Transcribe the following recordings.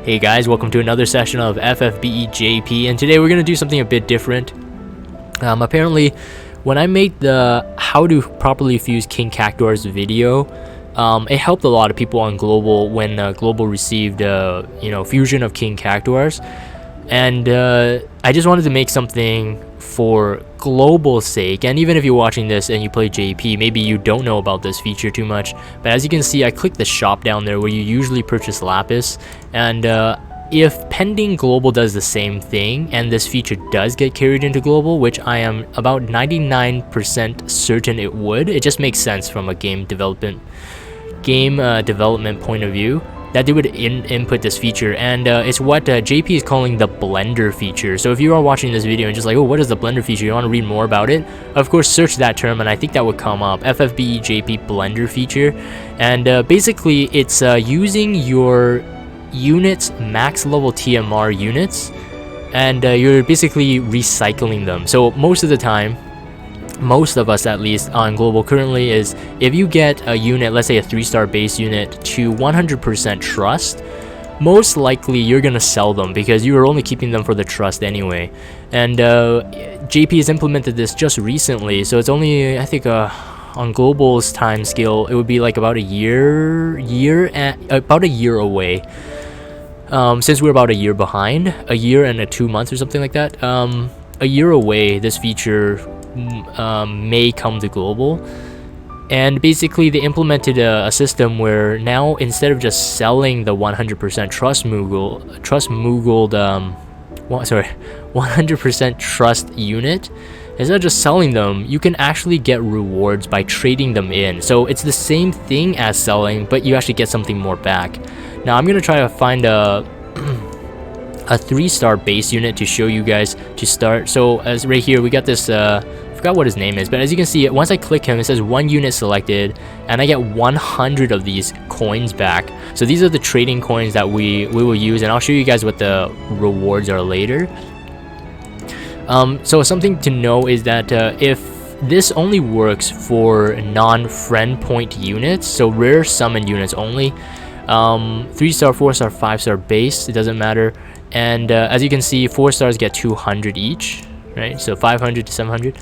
Hey guys, welcome to another session of FFBE JP, and today we're going to do something a bit different. Apparently, when I made the how to properly fuse King Cactuar's video, it helped a lot of people on Global when Global received fusion of King Cactuars, and I just wanted to make something for Global's sake. And even if you're watching this and you play JP, maybe you don't know about this feature too much, but as you can see, I clicked the shop down there where you usually purchase lapis, and if pending Global does the same thing and this feature does get carried into Global, which I am about 99% certain it would, it just makes sense from a game development point of view that they would input this feature. And it's what JP is calling the blender feature. So if you are watching this video and just like, oh, what is the blender feature, you want to read more about it, of course search that term and I think that would come up, FFBE JP blender feature. And basically it's using your units max level TMR units, and you're basically recycling them. So most of the time, most of us at least on Global currently, is if you get a unit, let's say a 3-star base unit, to 100% trust, most likely you're gonna sell them because you are only keeping them for the trust anyway. And JP has implemented this just recently, so it's only, I think, on Global's time scale, it would be like about a year away. Since we're about a year behind, a year and 2 months or something like that, a year away, this feature may come to Global. And basically they implemented a system where now, instead of just selling the 100% 100% trust unit, instead of just selling them, you can actually get rewards by trading them in. So it's the same thing as selling, but you actually get something more back. Now I'm gonna try to find a 3-star base unit to show you guys to start. So as right here, we got this, I forgot what his name is, but as you can see, once I click him, it says 1 unit selected, and I get 100 of these coins back. So these are the trading coins that we will use, and I'll show you guys what the rewards are later. So something to know is that if this only works for non-friend point units, so rare summon units only, 3-star, 4-star, 5-star base, it doesn't matter. And as you can see, 4 stars get 200 each, right? So 500 to 700.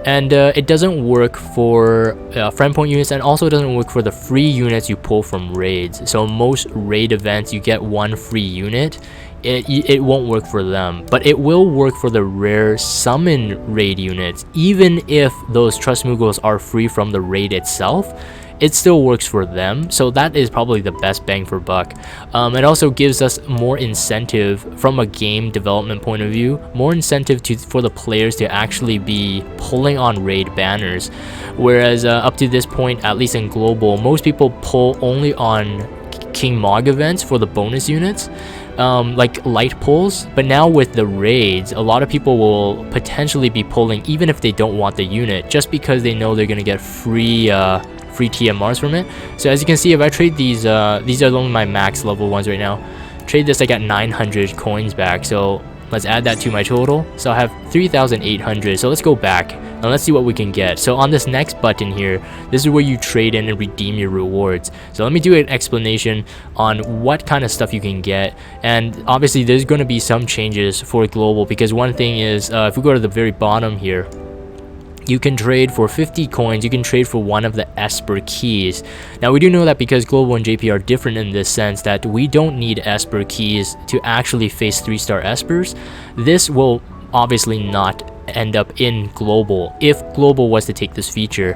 And it doesn't work for friend point units, and also doesn't work for the free units you pull from raids. So most raid events, you get 1 free unit. It won't work for them, but it will work for the rare summon raid units. Even if those trust Moogles are free from the raid itself, it still works for them. So that is probably the best bang for buck. It also gives us more incentive from a game development point of view, more incentive for the players to actually be pulling on raid banners, whereas up to this point, at least in Global, most people pull only on King Mog events for the bonus units, like light pulls. But now with the raids, a lot of people will potentially be pulling even if they don't want the unit, just because they know they're gonna get free TMRs from it. So as you can see, if I trade these are only my max level ones right now. Trade this, I got 900 coins back. So let's add that to my total. So I have 3,800. So let's go back and let's see what we can get. So on this next button here, this is where you trade in and redeem your rewards. So let me do an explanation on what kind of stuff you can get. And obviously there's going to be some changes for Global, because one thing is, if we go to the very bottom here, you can trade for 50 coins, you can trade for one of the Esper keys. Now we do know that because Global and JP are different in this sense that we don't need Esper keys to actually face 3-star Espers. This will obviously not end up in Global if Global was to take this feature,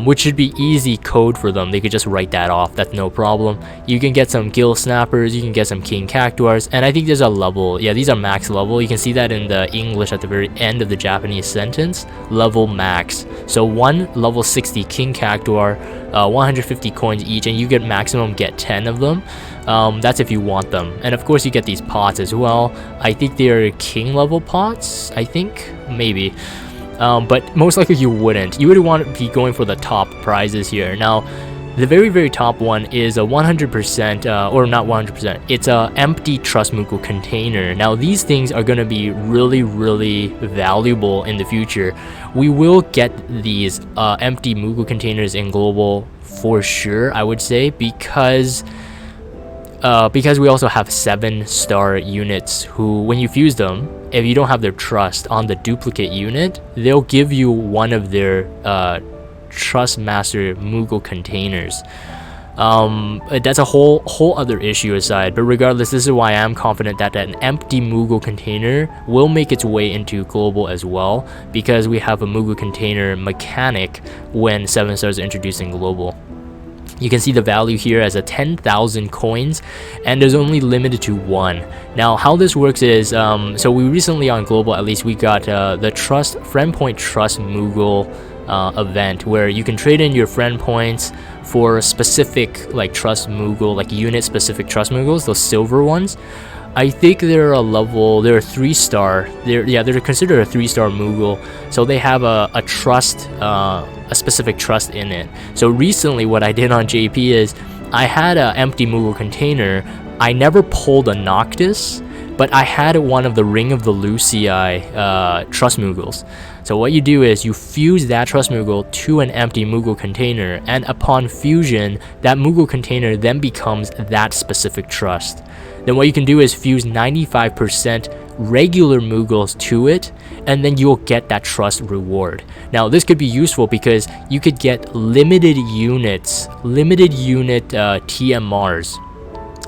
which should be easy code for them. They could just write that off, that's no problem. You can get some Gill Snappers, you can get some King Cactuars, and I think there's a level, yeah, these are max level. You can see that in the English at the very end of the Japanese sentence, level max. So one level 60 King Cactuar, 150 coins each, and you get maximum get 10 of them. That's if you want them. And of course you get these pots as well. I think they're king level pots, I think, maybe. But most likely you wouldn't. You would want to be going for the top prizes here. Now, the very top one is a 100%, or not 100%, it's a empty Trust Moogle container. Now, these things are going to be really valuable in the future. We will get these empty Moogle containers in Global for sure, I would say, because because we also have 7-star units who, when you fuse them, if you don't have their trust on the duplicate unit, they'll give you one of their Trust Master Moogle containers. That's a whole other issue aside, but regardless, this is why I'm confident that an empty Moogle container will make its way into global as well, because we have a Moogle container mechanic when 7 stars are introduced in global. You can see the value here as a 10,000 coins, and there's only limited to 1. Now, how this works is, so we recently on global, at least, we got the Friend Point Trust Moogle event, where you can trade in your friend points for specific like Trust Moogle, like unit specific Trust Moogles, those silver ones. I think they're a 3-star. They're considered a 3-star Moogle, so they have a trust, a specific trust in it. So recently, what I did on JP is I had an empty Moogle container. I never pulled a Noctis, but I had one of the Ring of the Lucii Trust Moogles. So what you do is you fuse that Trust Moogle to an empty Moogle container, and upon fusion, that Moogle container then becomes that specific trust. Then what you can do is fuse 95% regular Moogles to it, and then you'll get that trust reward. Now this could be useful because you could get limited unit TMRs.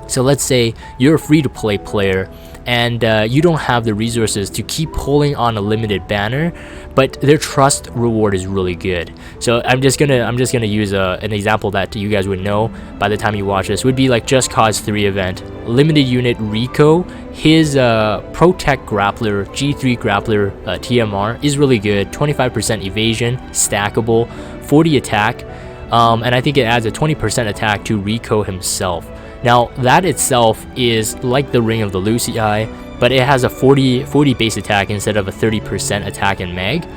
So let's say you're a free-to-play player and you don't have the resources to keep pulling on a limited banner, but their trust reward is really good. So I'm just gonna use an example that you guys would know by the time you watch this. Would be like Just Cause 3 event, limited unit Rico. His Protect Grappler G3 Grappler TMR is really good. 25% evasion, stackable, 40 attack, and I think it adds a 20% attack to Rico himself. Now that itself is like the Ring of the Lucii, but it has a 40 base attack instead of a 30% attack and mag.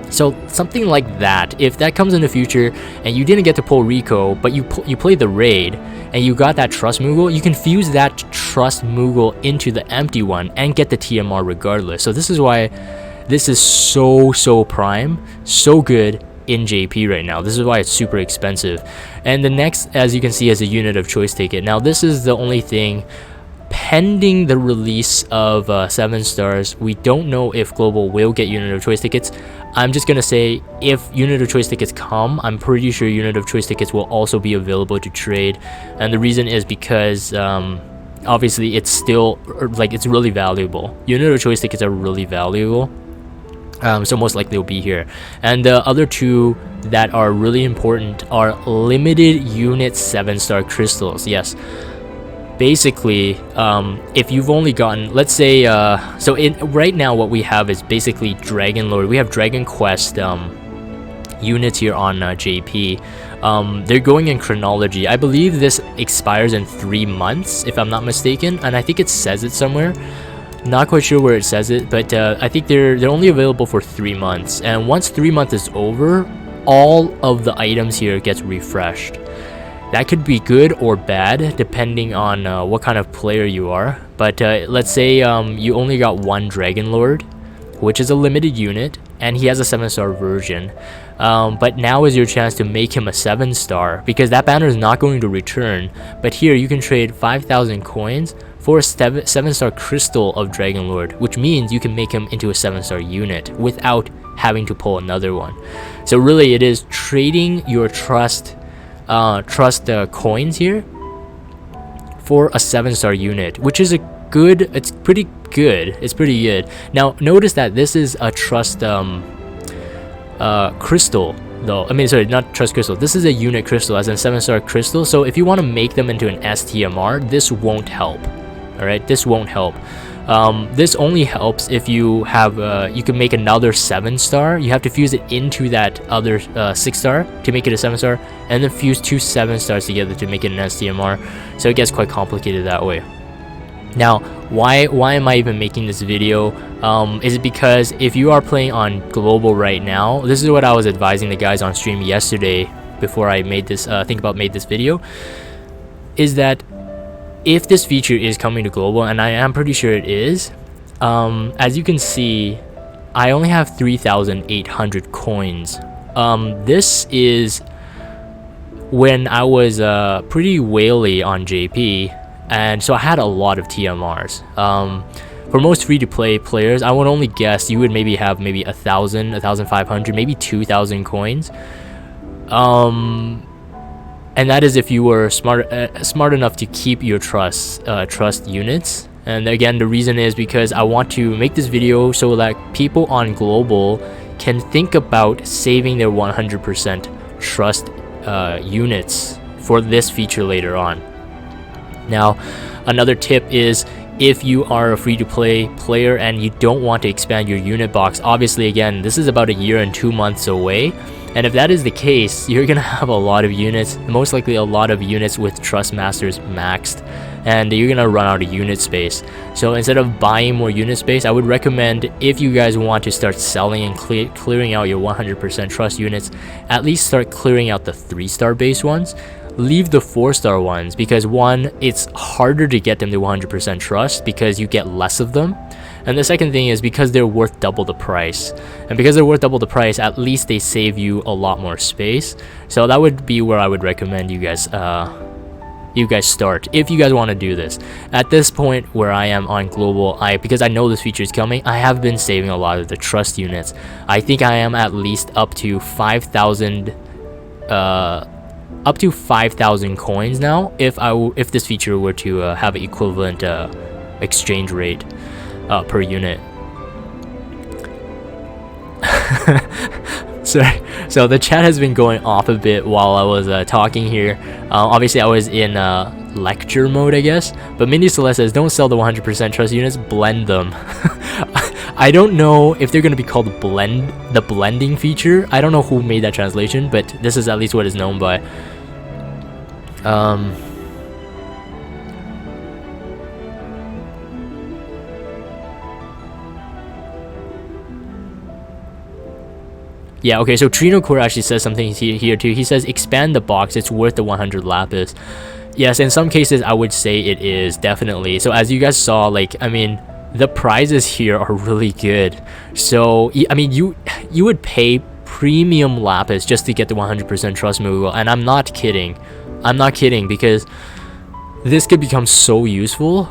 So something like that, if that comes in the future and you didn't get to pull Rico, but you played the raid and you got that Trust Moogle, you can fuse that Trust Moogle into the empty one and get the TMR regardless. So this is why this is so prime, so good in JP right now. This is why it's super expensive. And the next, as you can see, is a unit of choice ticket. Now this is the only thing pending the release of 7 stars. We don't know if global will get unit of choice tickets. I'm just gonna say if unit of choice tickets come, I'm pretty sure unit of choice tickets will also be available to trade, and the reason is because obviously it's still it's really valuable. Unit of choice tickets are really valuable. So most likely will be here. And the other two that are really important are limited unit 7-star crystals. Yes, basically if you've only gotten, let's say right now what we have is basically Dragon Lord. We have Dragon Quest units here on JP. They're going in chronology. I believe this expires in 3 months if I'm not mistaken, and I think it says it somewhere. Not quite sure where it says it, but I think they're only available for 3 months, and once 3 months is over, all of the items here gets refreshed. That could be good or bad depending on what kind of player you are, but let's say you only got 1 Dragon Lord, which is a limited unit, and he has a 7-star version, but now is your chance to make him a 7-star because that banner is not going to return. But here you can trade 5,000 coins for a 7-star crystal of Dragon Lord, which means you can make him into a 7-star unit without having to pull another one. So really it is trading your trust coins here for a 7-star unit, which is it's pretty good. Now notice that this is a trust crystal though. I mean, sorry, not trust crystal. This is a unit crystal, as in 7-star crystal. So if you want to make them into an STMR, this won't help. Alright, this won't help. This only helps if you have you can make another 7-star. You have to fuse it into that other 6-star to make it a 7-star, and then fuse 2 7-stars together to make it an STMR. So it gets quite complicated that way. Now, why am I even making this video? Is it because if you are playing on global right now, this is what I was advising the guys on stream yesterday before I made this made this video, is that if this feature is coming to global, and I am pretty sure it is, as you can see, I only have 3,800 coins. This is when I was pretty whaley on JP, and so I had a lot of TMRs. For most free-to-play players, I would only guess you would maybe have 1,000, 1,500, maybe 2,000 coins. And that is if you were smart enough to keep your trust units. And again, the reason is because I want to make this video so that people on global can think about saving their 100% trust units for this feature later on. Now, another tip is, if you are a free-to-play player and you don't want to expand your unit box, obviously again, this is about 1 year and 2 months away, and if that is the case, you're gonna have a lot of units, most likely a lot of units with trust masters maxed, and you're gonna run out of unit space. So instead of buying more unit space, I would recommend, if you guys want to start selling and clearing out your 100% trust units, at least start clearing out the 3-star base ones. Leave the 4-star ones, because one, it's harder to get them to 100% trust because you get less of them, and the second thing is because they're worth double the price, and because they're worth double the price, at least they save you a lot more space. So that would be where I would recommend you guys start if you guys want to do this. At this point where I am on global, because I know this feature is coming, I have been saving a lot of the trust units. I think I am at least up to 5,000 coins now, if this feature were to have an equivalent exchange rate per unit. Sorry, so the chat has been going off a bit while I was talking here. Obviously I was in lecture mode, I guess, but Mindy Celeste says, don't sell the 100% trust units, blend them. I don't know if they're going to be called the blending feature. I don't know who made that translation, but this is at least what it's known by. Yeah, okay, so Trino Core actually says something here too. He says, expand the box, it's worth the 100 lapis. Yes, in some cases I would say it is, definitely. So as you guys saw, like, I mean, the prizes here are really good. So I mean, you would pay premium lapis just to get the 100% trust Moogle, and I'm not kidding, because this could become so useful.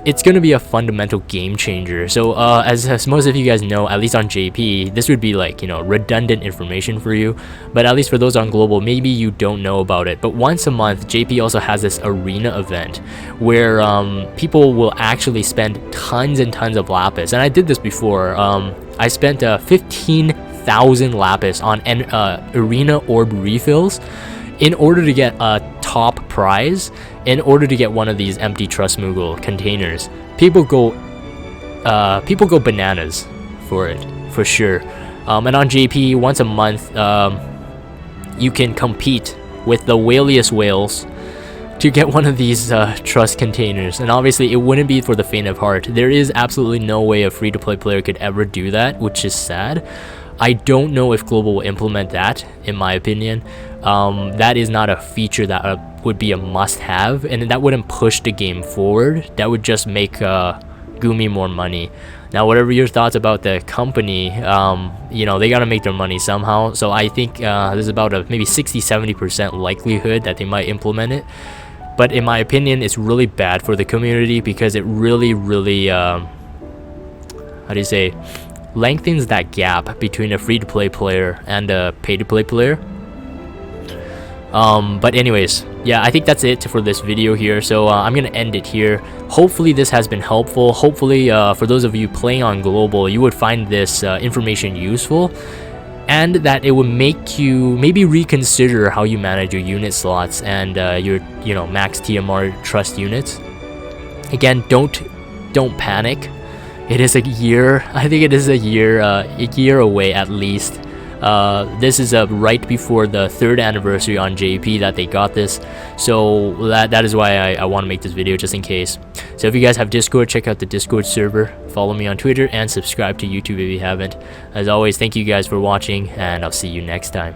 It's going to be a fundamental game changer. So as most of you guys know, at least on JP, this would be like, you know, redundant information for you, but at least for those on global, maybe you don't know about it. But once a month, JP also has this arena event where people will actually spend tons and tons of lapis, and I did this before. I spent 15,000 lapis on arena orb refills in order to get a top prize, in order to get one of these empty trust Moogle containers. People go bananas for it, for sure. And on JP, once a month, you can compete with the whaliest whales to get one of these trust containers. And obviously it wouldn't be for the faint of heart. There is absolutely no way a free-to-play player could ever do that, which is sad. I don't know if global will implement that, in my opinion. That is not a feature that would be a must-have, and that wouldn't push the game forward. That would just make Gumi more money. Now, whatever your thoughts about the company, you know, they gotta make their money somehow. So I think there's about a maybe 60-70% likelihood that they might implement it. But in my opinion, it's really bad for the community, because it really how do you say, lengthens that gap between a free-to-play player and a pay-to-play player. But anyways, yeah, I think that's it for this video here. So I'm gonna end it here. Hopefully this has been helpful. Hopefully for those of you playing on global, you would find this information useful, and that it would make you maybe reconsider how you manage your unit slots and your, you know, max TMR trust units. Again, don't panic. It is a year. I think it is a year away at least. This is right before the 3rd anniversary on JP that they got this, so that is why I want to make this video, just in case. So if you guys have Discord, check out the Discord server, follow me on Twitter, and subscribe to YouTube if you haven't. As always, thank you guys for watching, and I'll see you next time.